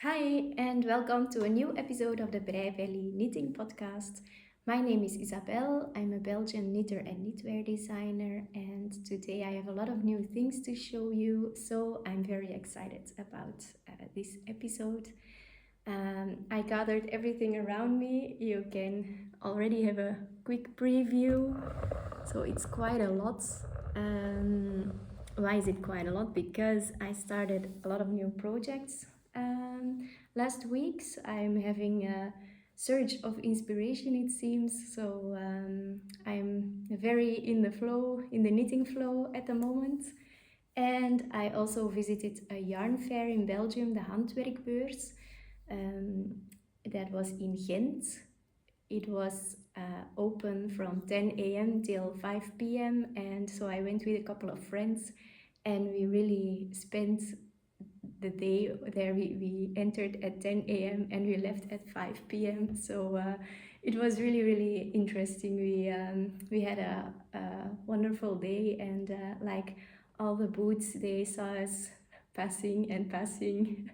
Hi, and welcome to a new episode of the Ravelry Knitting Podcast. My name is Isabelle. I'm a Belgian knitter and knitwear designer, and today I have a lot of new things to show you, so I'm very excited about this episode. I gathered everything around me. You can already have a quick preview, so it's quite a lot. Why is it quite a lot? Because I started a lot of new projects last week. I'm having a surge of inspiration, it seems. So I'm very in the flow, in the knitting flow at the moment. And I also visited a yarn fair in Belgium, the Handwerkbeurs. That was in Ghent. It was open from 10 a.m. till 5 p.m. And so I went with a couple of friends and we really spent the day there. We entered at 10 a.m. and we left at 5 p.m. So it was really, really interesting. We had a wonderful day, and like all the booths, they saw us passing and passing.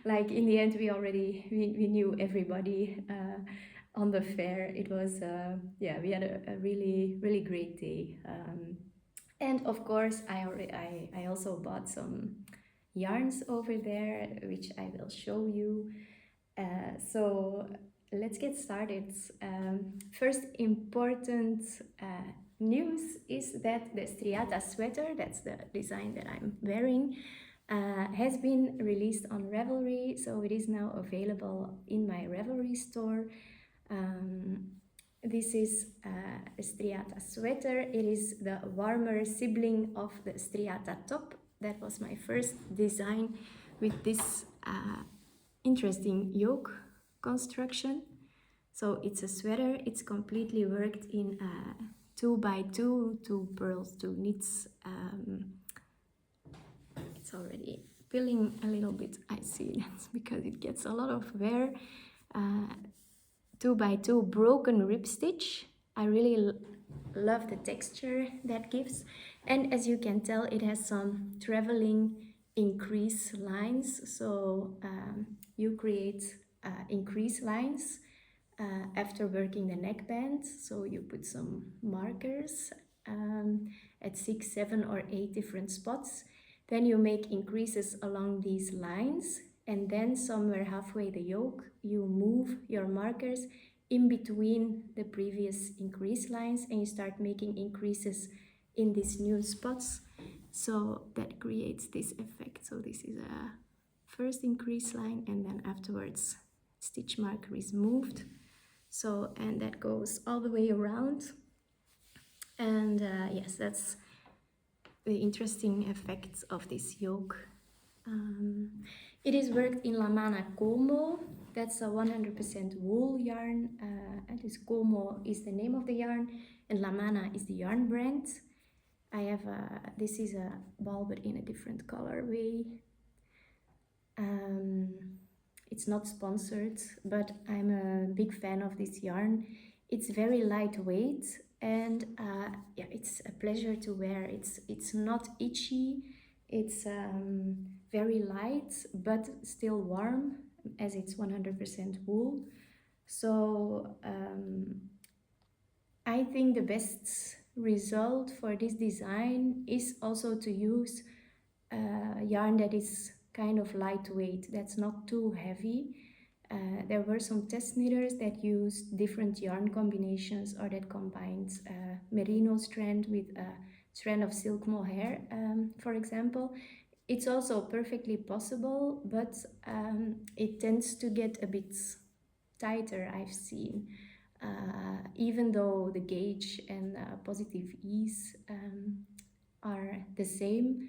Like in the end, we knew everybody on the fair. It was we had a really, really great day. And of course, I also bought some yarns over there, which I will show you. So let's get started. First important news is that the Striata Sweater, that's the design that I'm wearing, has been released on Ravelry, so it is now available in my Ravelry store. This is a Striata Sweater. It is the warmer sibling of the Striata top. That was my first design with this interesting yoke construction. So it's a sweater. It's completely worked in 2x2, 2 purls, 2 knits. It's already peeling a little bit, I see, that's because it gets a lot of wear. 2x2 broken rib stitch. I really love the texture that gives, and as you can tell, it has some traveling increase lines. So you create increase lines after working the neckband. So you put some markers at 6, 7 or 8 different spots. Then you make increases along these lines, and then somewhere halfway the yoke, you move your markers in between the previous increase lines and you start making increases in these new spots. So that creates this effect. So this is a first increase line, and then afterwards stitch marker is moved. So, and that goes all the way around. And yes, that's the interesting effects of this yoke. It is worked in Lamana Como. That's a 100% wool yarn. And this Como is the name of the yarn, and Lamana is the yarn brand. I have this is a ball, but in a different colorway. It's not sponsored, but I'm a big fan of this yarn. It's very lightweight, and yeah, it's a pleasure to wear. It's not itchy. It's very light, but still warm, as it's 100% wool. So I think the best result for this design is also to use yarn that is kind of lightweight, that's not too heavy. There were some test knitters that used different yarn combinations, or that combined merino strand with a strand of silk mohair, for example. It's also perfectly possible, but it tends to get a bit tighter, I've seen. Even though the gauge and positive ease are the same,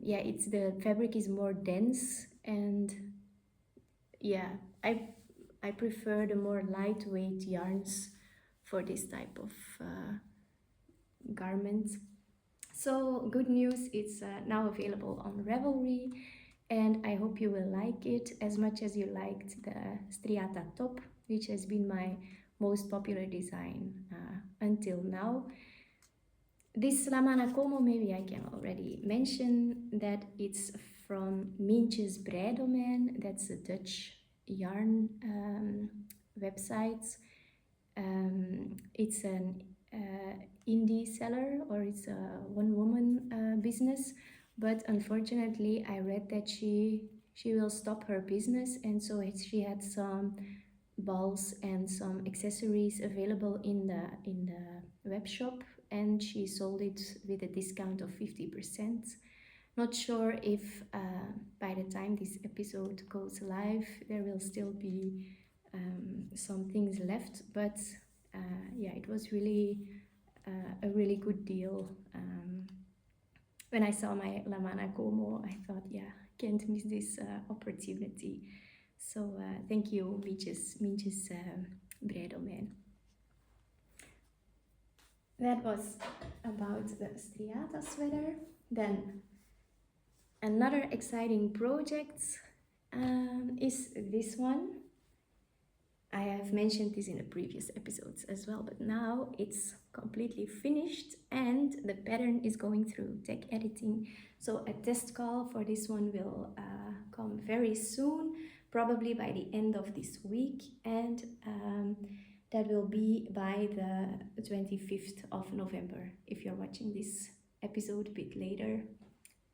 yeah, it's the fabric is more dense, and yeah, I prefer the more lightweight yarns for this type of garment. So good news, it's now available on Ravelry, and I hope you will like it as much as you liked the Striata top, which has been my most popular design until now. This Lamana Como, maybe I can already mention that it's from Mintjes Breidomein. That's a Dutch yarn website. It's an indie seller, or it's a one-woman business, but unfortunately I read that she will stop her business, and so she had some balls and some accessories available in the web shop, and she sold it with a discount of 50%. Not sure if by the time this episode goes live there will still be some things left, but yeah, it was really a really good deal. When I saw my Lamana Como, I thought, yeah, can't miss this opportunity. So thank you, Mintjes Breidomein. That was about the Striata sweater. Then another exciting project is this one. I have mentioned this in the previous episodes as well, but now it's completely finished and the pattern is going through tech editing. So a test call for this one will come very soon, probably by the end of this week, and that will be by the 25th of November, if you're watching this episode a bit later,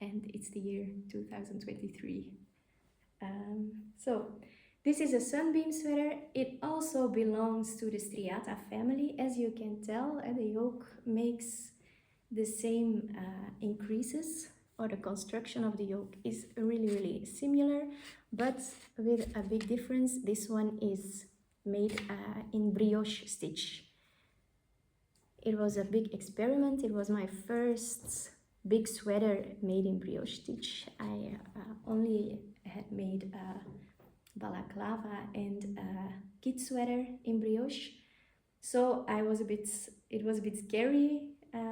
and it's the year 2023. So this is a Sunbeam sweater. It also belongs to the Striata family. As you can tell, the yoke makes the same increases, or the construction of the yoke is really similar, but with a big difference. This one is made in brioche stitch. It was a big experiment. It was my first big sweater made in brioche stitch. I only had made balaclava and kid sweater in brioche, so it was a bit scary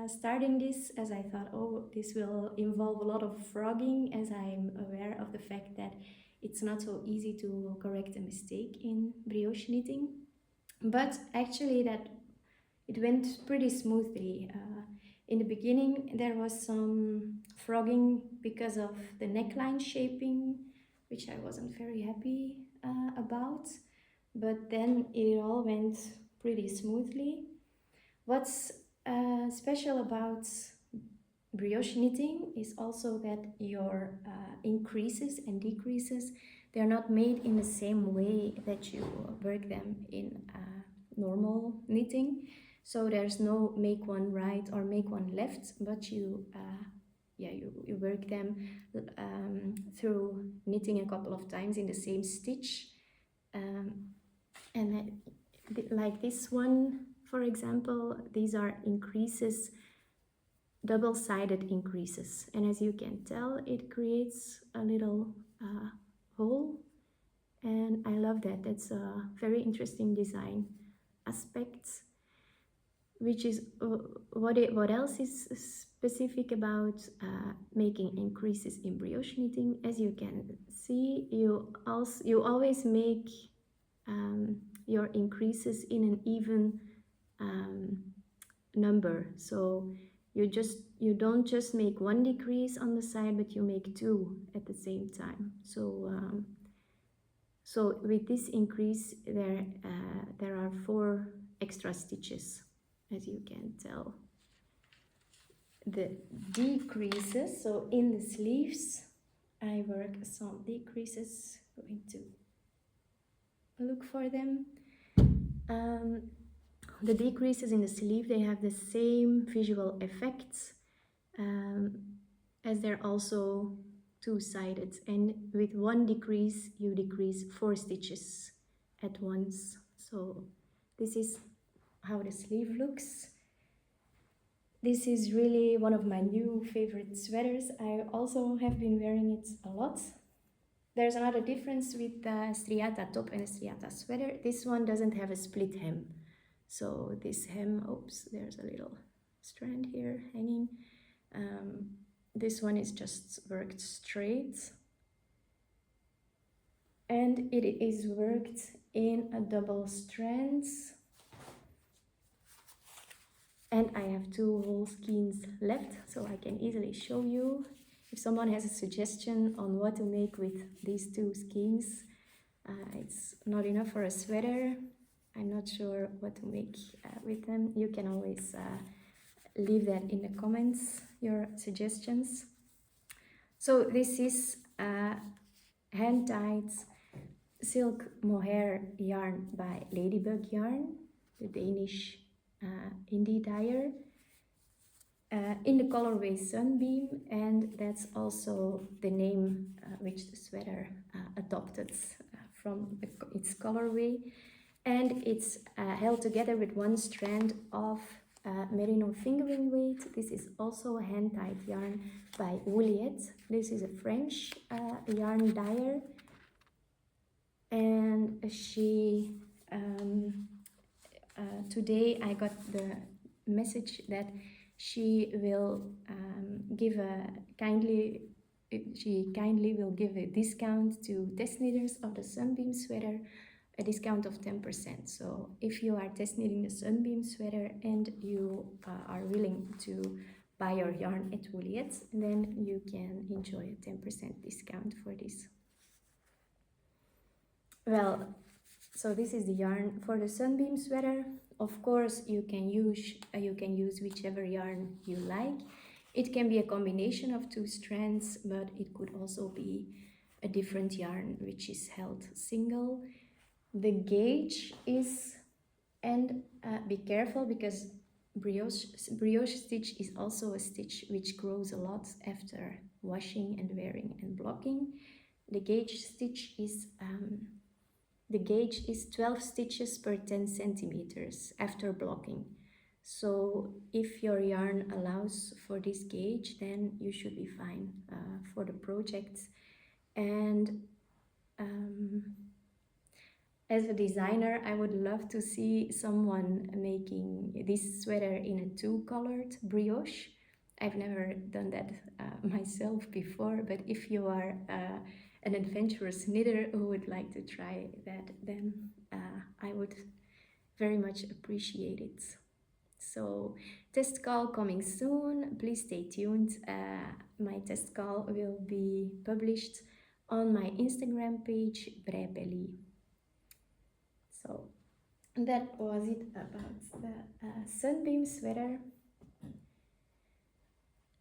starting this, as I thought, oh, this will involve a lot of frogging, as I'm aware of the fact that it's not so easy to correct a mistake in brioche knitting. But actually that it went pretty smoothly. In the beginning there was some frogging because of the neckline shaping, which I wasn't very happy about, but then it all went pretty smoothly. What's special about brioche knitting is also that your increases and decreases, they're not made in the same way that you work them in normal knitting. So there's no make one right or make one left, but you work them through knitting a couple of times in the same stitch. And like this one, for example, these are increases, double-sided increases. And as you can tell, it creates a little hole. And I love that. That's a very interesting design aspect. Which is what else is specific about making increases in brioche knitting. As you can see, you always make your increases in an even number. So you don't just make one decrease on the side, but you make two at the same time. So with this increase, there are 4 extra stitches, as you can tell. The decreases, so in the sleeves, I work some decreases, going to look for them. The decreases in the sleeve, they have the same visual effects as they're also two-sided, and with one decrease you decrease 4 stitches at once. So this is how the sleeve looks. This is really one of my new favorite sweaters. I also have been wearing it a lot. There's another difference with the Striata top and the Striata sweater. This one doesn't have a split hem. So this hem, oops, there's a little strand here hanging. This one is just worked straight. And it is worked in a double strands. And I have 2 whole skeins left, so I can easily show you. if someone has a suggestion on what to make with these two skeins, it's not enough for a sweater. I'm not sure what to make with them. You can always leave that in the comments, your suggestions. So this is hand-dyed silk mohair yarn by Ladybug Yarn, the Danish indie dyer, in the colorway Sunbeam, and that's also the name which the sweater adopted from its colorway. And it's held together with one strand of merino fingering weight. This is also a hand-dyed yarn by wool-alpaca. This is a French yarn dyer, and she today I got the message that she will kindly will give a discount to test knitters of the Sunbeam sweater, a discount of 10%. So if you are test knitting the Sunbeam sweater and you are willing to buy your yarn at wool-alpaca, then you can enjoy a 10% discount for this. Well, so this is the yarn for the Sunbeam sweater. Of course, you can use whichever yarn you like. It can be a combination of two strands, but it could also be a different yarn which is held single. The gauge is, and be careful because brioche stitch is also a stitch which grows a lot after washing and wearing and blocking. The gauge stitch is 12 stitches per 10 centimeters after blocking. So if your yarn allows for this gauge, then you should be fine for the project. And as a designer, I would love to see someone making this sweater in a two-colored brioche. I've never done that myself before, but if you are an adventurous knitter who would like to try that, then I would very much appreciate it. So test call coming soon, please stay tuned. My test call will be published on my Instagram page, Breibelly. So that was it about the Sunbeam sweater.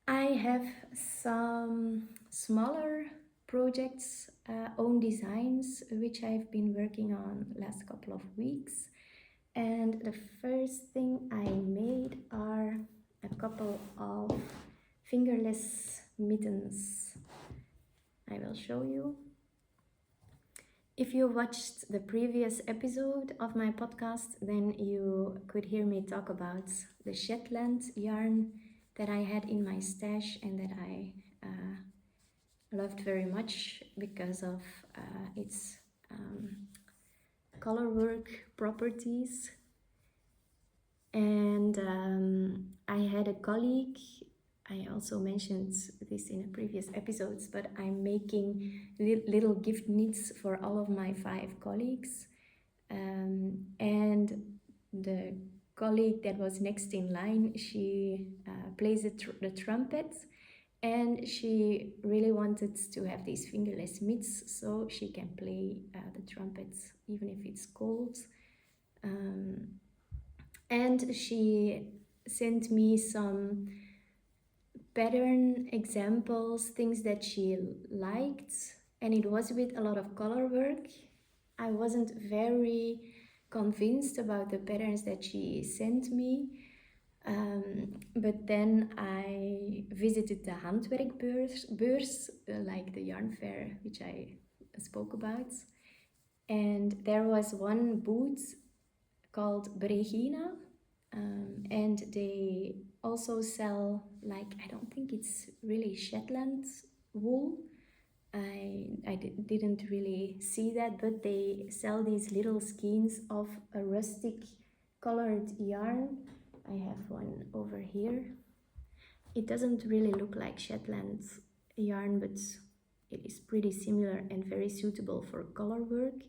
I have some smaller projects, own designs, which I've been working on last couple of weeks. And the first thing I made are a couple of fingerless mittens. I will show you. If you watched the previous episode of my podcast, then you could hear me talk about the Shetland yarn that I had in my stash and that I loved very much because of its colorwork properties. And I had a colleague, I also mentioned this in previous episodes, but I'm making little gift knits for all of my 5 colleagues. And the colleague that was next in line, she plays the trumpet, and she really wanted to have these fingerless mitts so she can play the trumpet even if it's cold. And she sent me some pattern examples, things that she liked, and it was with a lot of color work. I wasn't very convinced about the patterns that she sent me, but then I visited the Handwerkbeurs, like the yarn fair which I spoke about, and there was one booth called Bregina, and they also sell, like, I don't think it's really Shetland wool. I didn't really see that, but they sell these little skeins of a rustic colored yarn. I have one over here. It doesn't really look like Shetland yarn, but it is pretty similar and very suitable for color work.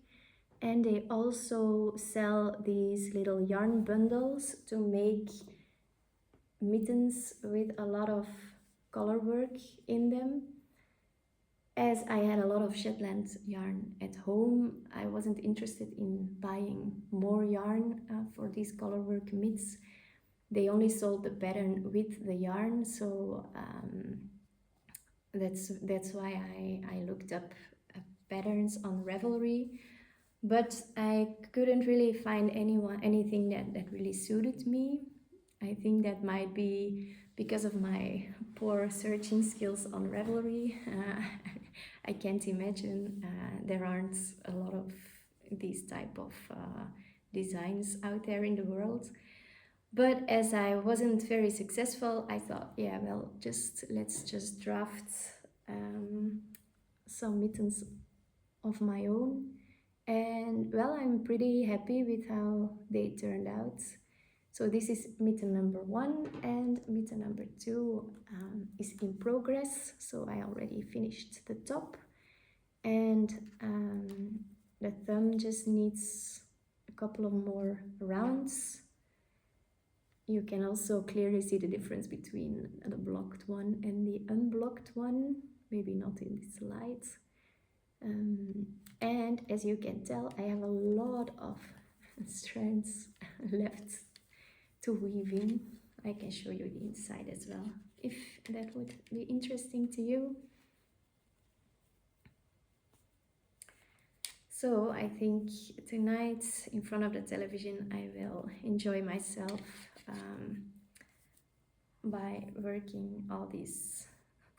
And they also sell these little yarn bundles to make mittens with a lot of color work in them. As I had a lot of Shetland yarn at home, I wasn't interested in buying more yarn for these colorwork mitts. They only sold the pattern with the yarn, so that's why I looked up patterns on Ravelry, but I couldn't really find anything that really suited me. I think that might be because of my poor searching skills on Ravelry. I can't imagine there aren't a lot of these type of designs out there in the world. But as I wasn't very successful, I thought, yeah, well, let's just draft some mittens of my own. And well, I'm pretty happy with how they turned out. So this is mitten number 1, and mitten number 2 is in progress. So I already finished the top, and the thumb just needs a couple of more rounds. You can also clearly see the difference between the blocked one and the unblocked one, maybe not in this light. And as you can tell, I have a lot of strands left to weave in. I can show you the inside as well, if that would be interesting to you. So I think tonight in front of the television I will enjoy myself by working all these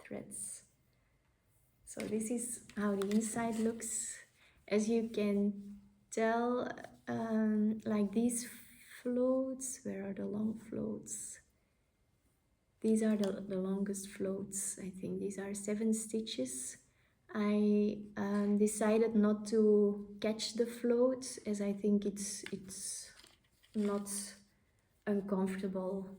threads. So this is how the inside looks. As you can tell, like these floats, where are the long floats? These are the longest floats, I think. These are 7 stitches. I decided not to catch the float, as I think it's not uncomfortable.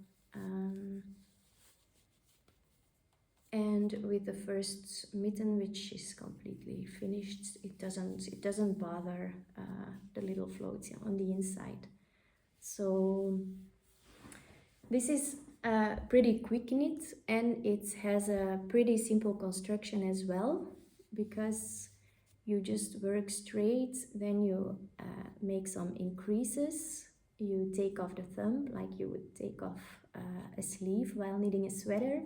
And with the first mitten, which is completely finished, it doesn't bother the little floats on the inside. So this is a pretty quick knit, and it has a pretty simple construction as well, because you just work straight, then you make some increases, you take off the thumb like you would take off a sleeve while knitting a sweater,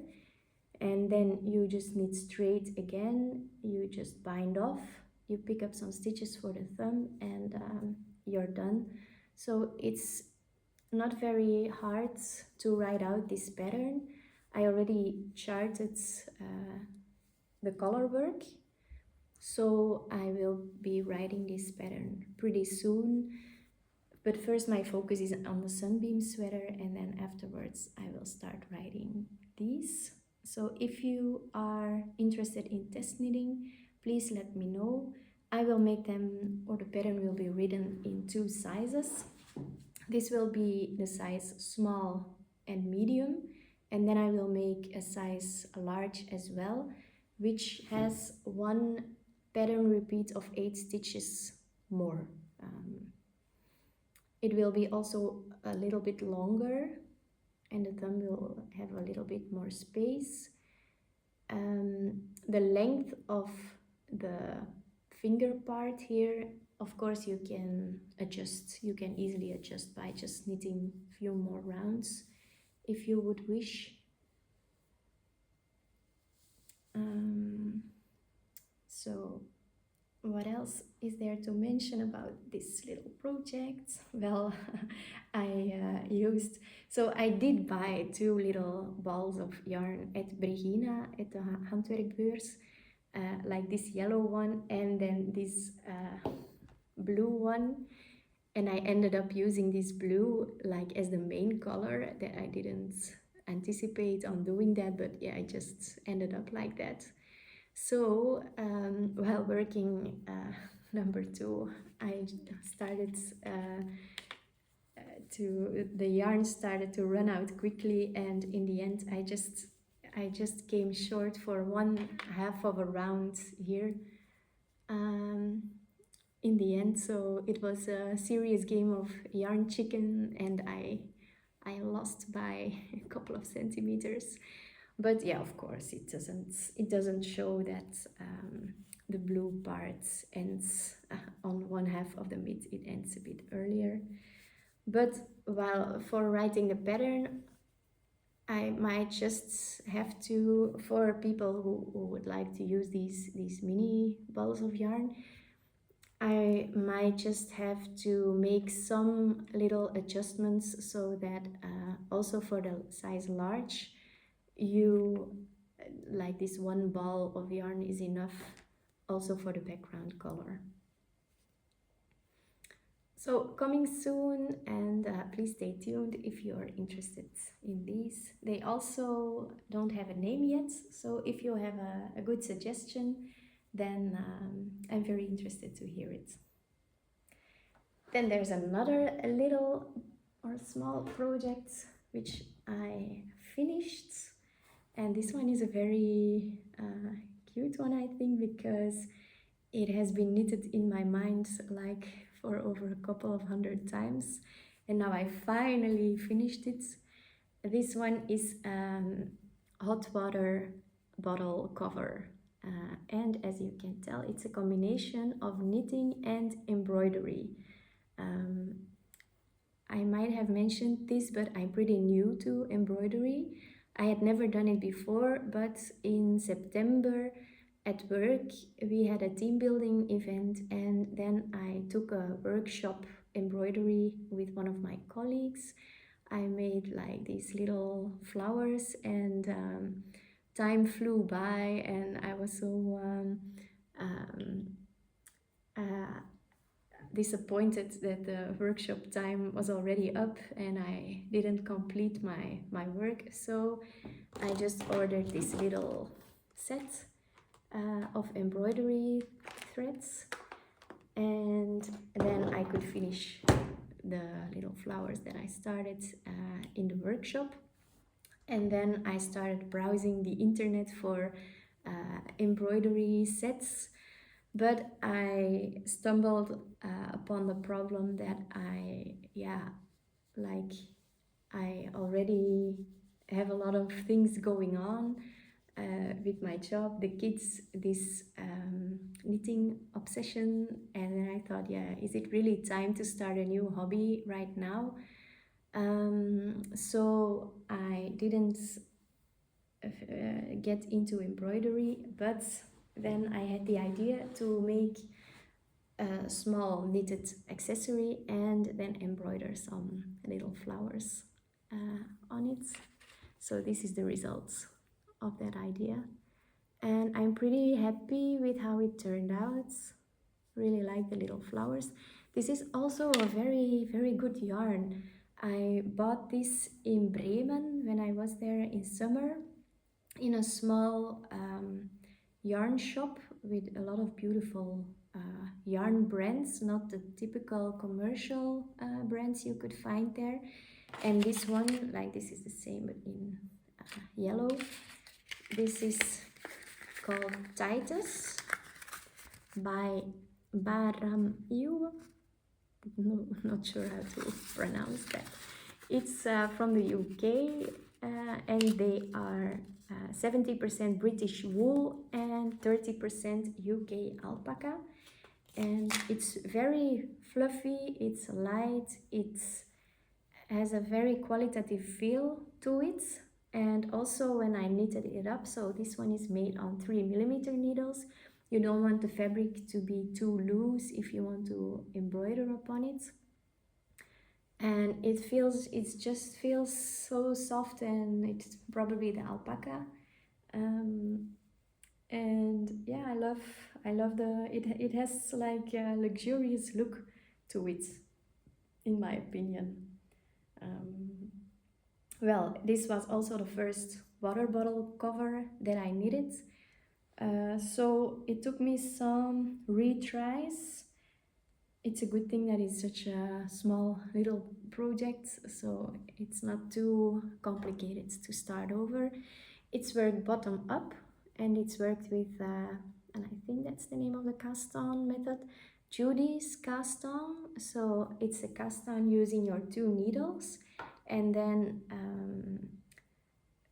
and then you just knit straight again, you just bind off, you pick up some stitches for the thumb, and you're done. So it's not very hard to write out this pattern. I already charted the color work, so I will be writing this pattern pretty soon. But first my focus is on the Sunbeam sweater, and then afterwards I will start writing these. So if you are interested in test knitting, please let me know. I will make them, or the pattern will be written in 2 sizes. This will be the size small and medium, and then I will make a size large as well, which has 1 pattern repeat of 8 stitches more. It will be also a little bit longer, and the thumb will have a little bit more space. The length of the finger part here, of course, you can adjust. You can easily adjust by just knitting a few more rounds if you would wish. So what else is there to mention about this little project? Well, I did buy 2 little balls of yarn at Bregina at the Handwerkbeurs, like this yellow one and then this blue one, and I ended up using this blue like as the main color. That I didn't anticipate on doing that, but yeah, I just ended up like that. So while working number 2, I started the yarn started to run out quickly, and in the end I just came short for 1/2 of a round here in the end. So it was a serious game of yarn chicken, and I lost by a couple of centimeters. But yeah, of course, it doesn't show that the blue part ends on one half of the mid. It ends a bit earlier. But while for writing the pattern, I might just have to, for people who would like to use these mini balls of yarn, I might just have to make some little adjustments so that also for the size large, you like this one ball of yarn is enough also for the background color. So coming soon, and please stay tuned if you're interested in these. They also don't have a name yet, so if you have a good suggestion, then I'm very interested to hear it. Then there's another little or small project which I finished, and this one is a very cute one, I think, because it has been knitted in my mind like for over a couple of 100 times, and now I finally finished it. This one is hot water bottle cover, and as you can tell, it's a combination of knitting and embroidery. I might have mentioned this, but I'm pretty new to embroidery. I had never done it before, but in September at work we had a team building event, and then I took a workshop embroidery with one of my colleagues. I made like these little flowers, and time flew by, and I was so disappointed that the workshop time was already up and I didn't complete my work. So I just ordered this little set of embroidery threads, and then I could finish the little flowers that I started in the workshop. And then I started browsing the internet for embroidery sets, but I stumbled upon the problem that I already have a lot of things going on with my job, the kids, this knitting obsession, and then I thought, yeah, is it really time to start a new hobby right now? So I didn't get into embroidery, but then I had the idea to make a small knitted accessory and then embroider some little flowers on it. So this is the results of that idea, and I'm pretty happy with how it turned out. Really like the little flowers. This is also a very, very good yarn. I bought this in Bremen when I was there in summer in a small yarn shop with a lot of beautiful yarn brands, not the typical commercial brands you could find there. And this one, like this is the same but in yellow. This is called Titus by Baa Ram Ewe. No, not sure how to pronounce that. It's from the UK, and they are 70% British wool and 30% UK alpaca. And it's very fluffy, it's light, it has a very qualitative feel to it. And also when I knitted it up, so this one is made on 3mm needles. You don't want the fabric to be too loose if you want to embroider upon it. And it just feels so soft, and it's probably the alpaca. And yeah, I love it has like a luxurious look to it, in my opinion. Well, this was also the first water bottle cover that I knitted. So it took me some retries. It's a good thing that it's such a small little project, so it's not too complicated to start over. It's worked bottom up, and it's worked with, and I think that's the name of the cast on method, Judy's cast on. So it's a cast on using your 2 needles and then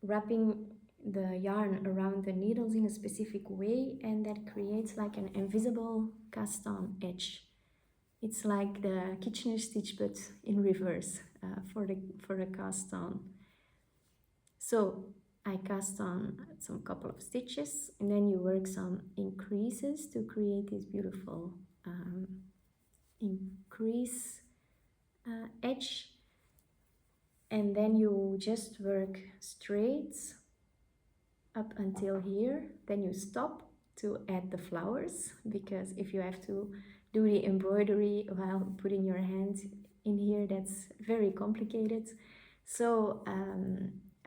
wrapping the yarn around the needles in a specific way, and that creates like an invisible cast on edge. It's like the Kitchener stitch but in reverse for the cast on. So I cast on some couple of stitches, and then you work some increases to create this beautiful increase edge, and then you just work straight up until here. Then you stop to add the flowers, because if you have to do the embroidery while putting your hand in here, that's very complicated. So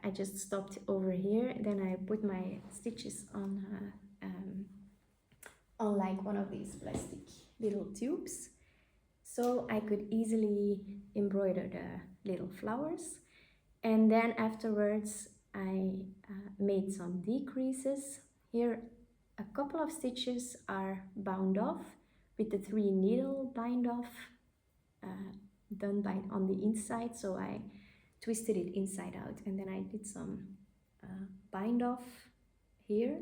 I just stopped over here, then I put my stitches on like one of these plastic little tubes, so I could easily embroider the little flowers. And then afterwards I made some decreases. Here a couple of stitches are bound off with the 3 needle bind off done on the inside, so I twisted it inside out, and then I did some bind off here,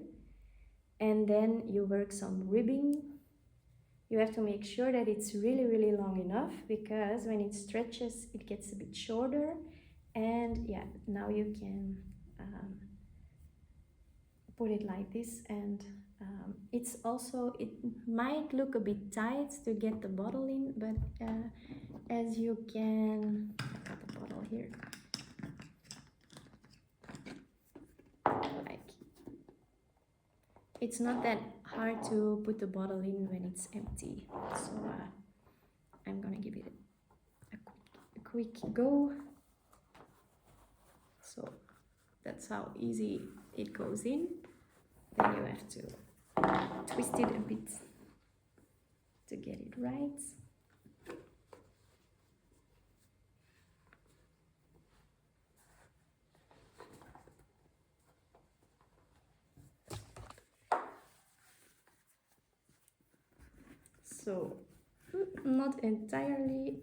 and then you work some ribbing. You have to make sure that it's really long enough, because when it stretches it gets a bit shorter. And yeah, now you can put it like this, and it's also, it might look a bit tight to get the bottle in, but as you can, I got the bottle here, like, it's not that hard to put the bottle in when it's empty. So I'm gonna give it a quick go. So that's how easy it goes in. Then you have to twist it a bit to get it right. So not entirely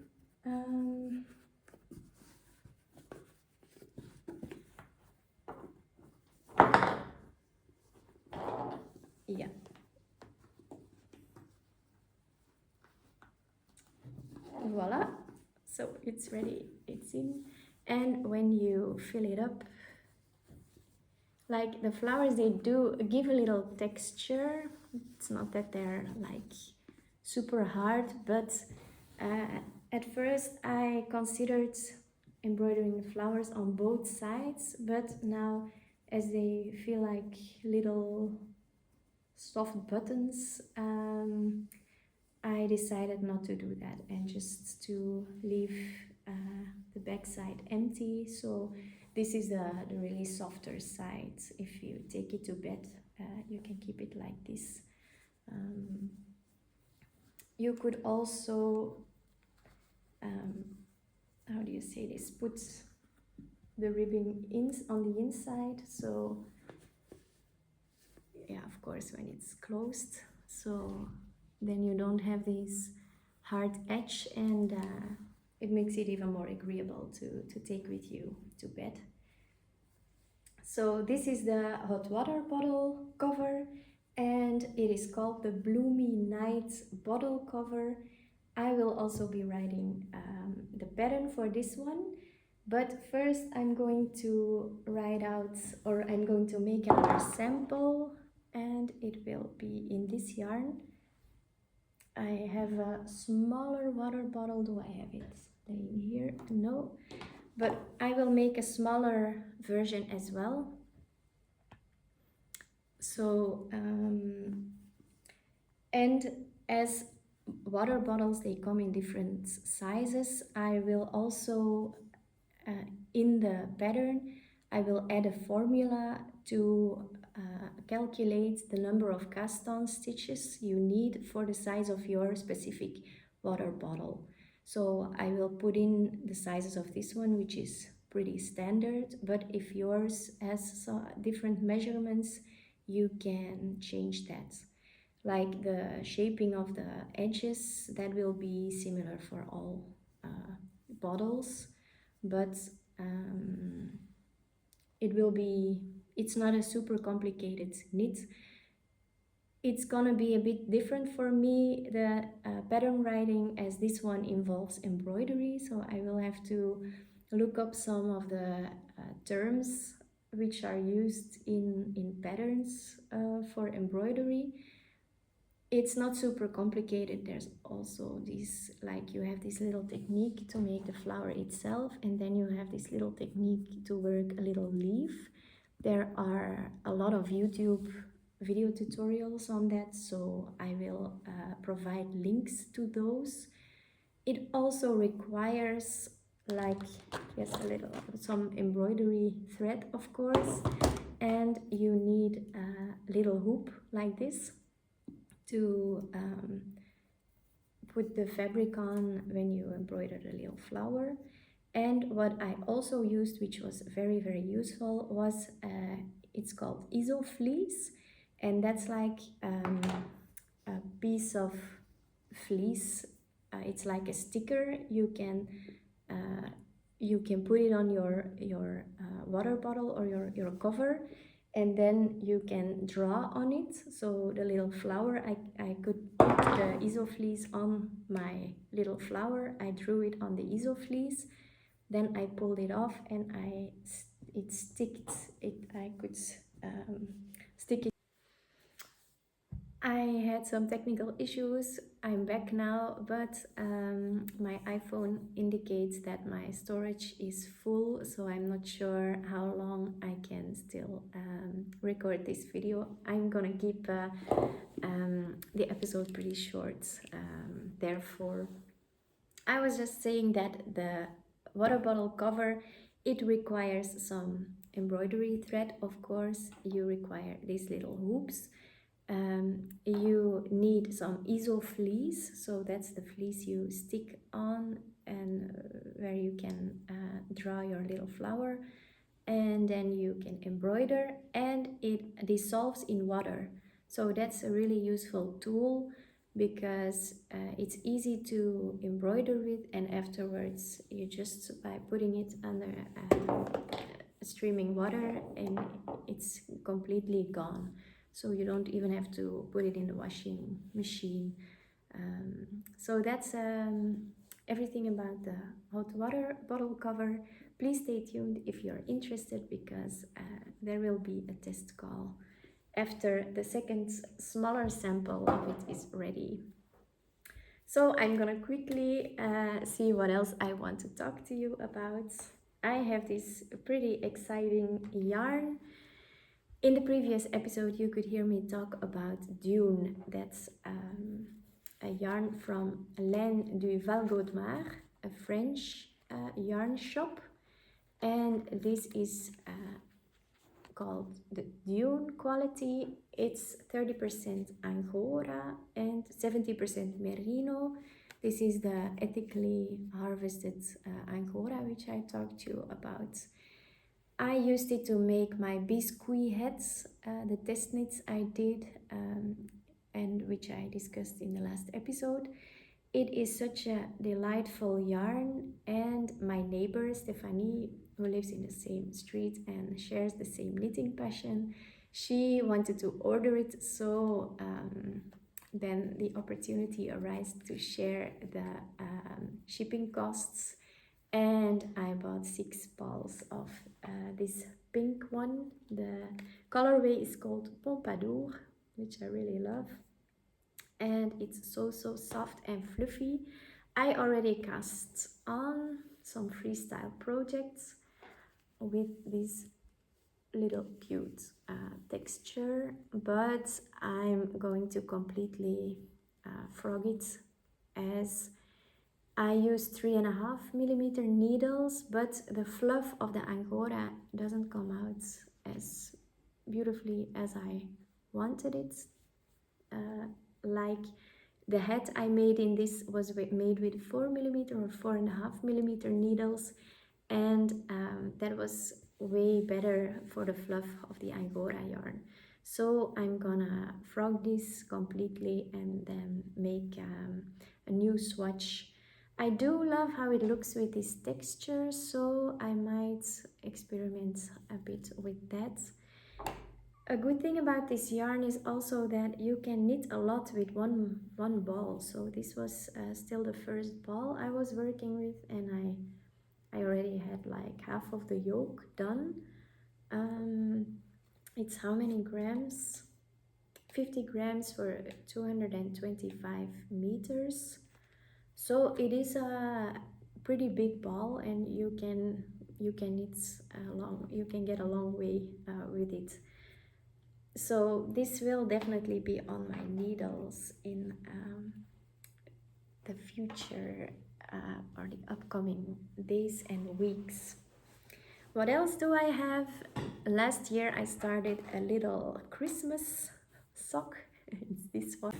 yeah. Voila, so it's ready, it's in. And when you fill it up, like the flowers, they do give a little texture. It's not that they're like super hard, but at first I considered embroidering the flowers on both sides, but now as they feel like little soft buttons, I decided not to do that and just to leave the back side empty. So this is the really softer side. If you take it to bed, you can keep it like this. You could also, how do you say this, put the ribbing on the inside, so yeah, of course, when it's closed, so then you don't have this hard edge, and it makes it even more agreeable to take with you to bed. So this is the hot water bottle cover, and it is called the Bloomy Night bottle cover. I will also be writing the pattern for this one, but first I'm going to write out, or I'm going to make another sample, and it will be in this yarn. I have a smaller water bottle. Do I have it laying here? No, but I will make a smaller version as well. So and as water bottles, they come in different sizes, I will also in the pattern I will add a formula to calculate the number of cast-on stitches you need for the size of your specific water bottle. So I will put in the sizes of this one, which is pretty standard, but if yours has different measurements, you can change that. Like the shaping of the edges, that will be similar for all bottles, but it will be It's not a super complicated knit. It's gonna be a bit different for me, the pattern writing, as this one involves embroidery, so I will have to look up some of the terms which are used in patterns for embroidery. It's not super complicated. There's also this, like, you have this little technique to make the flower itself, and then you have this little technique to work a little leaf. There are a lot of YouTube video tutorials on that, so I will provide links to those. It also requires, like, yes, some embroidery thread, of course, and you need a little hoop like this to put the fabric on when you embroider the little flower. And what I also used, which was very, very useful, was it's called iso fleece, and that's like a piece of fleece. It's like a sticker. You can put it on your water bottle or your cover, and then you can draw on it. So the little flower, I could put the iso fleece on my little flower. I drew it on the iso fleece, then I pulled it off, and I could stick it. I had some technical issues. I'm back now, but my iPhone indicates that my storage is full, so I'm not sure how long I can still record this video. I'm gonna keep the episode pretty short. Therefore, I was just saying that the water bottle cover, it requires some embroidery thread, of course. You require these little hoops. You need some iso fleece, so that's the fleece you stick on and where you can draw your little flower, and then you can embroider, and it dissolves in water. So that's a really useful tool because it's easy to embroider with, and afterwards you just, by putting it under streaming water, and it's completely gone. So you don't even have to put it in the washing machine. So that's everything about the hot water bottle cover. Please stay tuned if you're interested, because there will be a test call after the second smaller sample of it is ready. So I'm gonna quickly see what else I want to talk to you about. I have this pretty exciting yarn. In the previous episode, you could hear me talk about Dune. That's a yarn from Laine du Val-Gaudemar, a French yarn shop. And this is called the Dune quality. It's 30% Angora and 70% Merino. This is the ethically harvested Angora, which I talked to you about. I used it to make my biscuit heads, the test knits I did, and which I discussed in the last episode. It is such a delightful yarn, and my neighbor Stephanie, who lives in the same street and shares the same knitting passion, she wanted to order it, so then the opportunity arose to share the shipping costs, and I bought 6 balls of this pink one. The colorway is called Pompadour, which I really love, and it's so soft and fluffy. I already cast on some freestyle projects with this little cute texture, but I'm going to completely frog it, as I use 3.5mm needles, but the fluff of the Angora doesn't come out as beautifully as I wanted it. Like the hat I made in this was made with 4mm or 4.5mm needles, and that was way better for the fluff of the Angora yarn. So I'm gonna frog this completely and then make a new swatch. I do love how it looks with this texture, so I might experiment a bit with that. A good thing about this yarn is also that you can knit a lot with one ball. So this was still the first ball I was working with, and I already had like half of the yoke done. It's how many grams? 50 grams for 225 meters. So it is a pretty big ball, and you can knit you can get a long way with it. So this will definitely be on my needles in the future or the upcoming days and weeks. What else do I have? Last year I started a little Christmas sock. It's this one.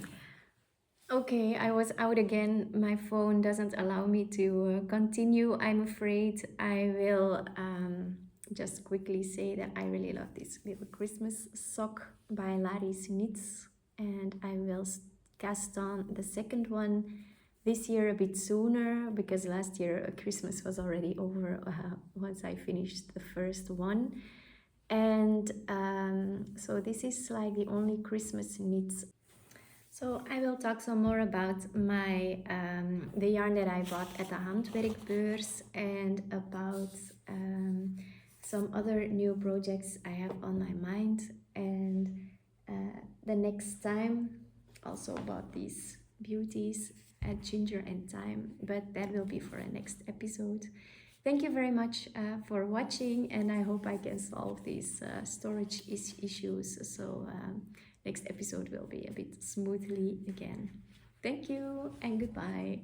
Okay, I was out again. My phone doesn't allow me to continue. I'm afraid I will just quickly say that I really love this little Christmas sock by Lary Knits, and I will cast on the second one this year a bit sooner, because last year Christmas was already over once I finished the first one. And so this is like the only Christmas knits. So I will talk some more about my the yarn that I bought at the Handwerkbeurs, and about some other new projects I have on my mind, and the next time also about these beauties at Ginger and Thyme, but that will be for a next episode. Thank you very much for watching, and I hope I can solve these storage issues, so next episode will be a bit smoothly again. Thank you and goodbye.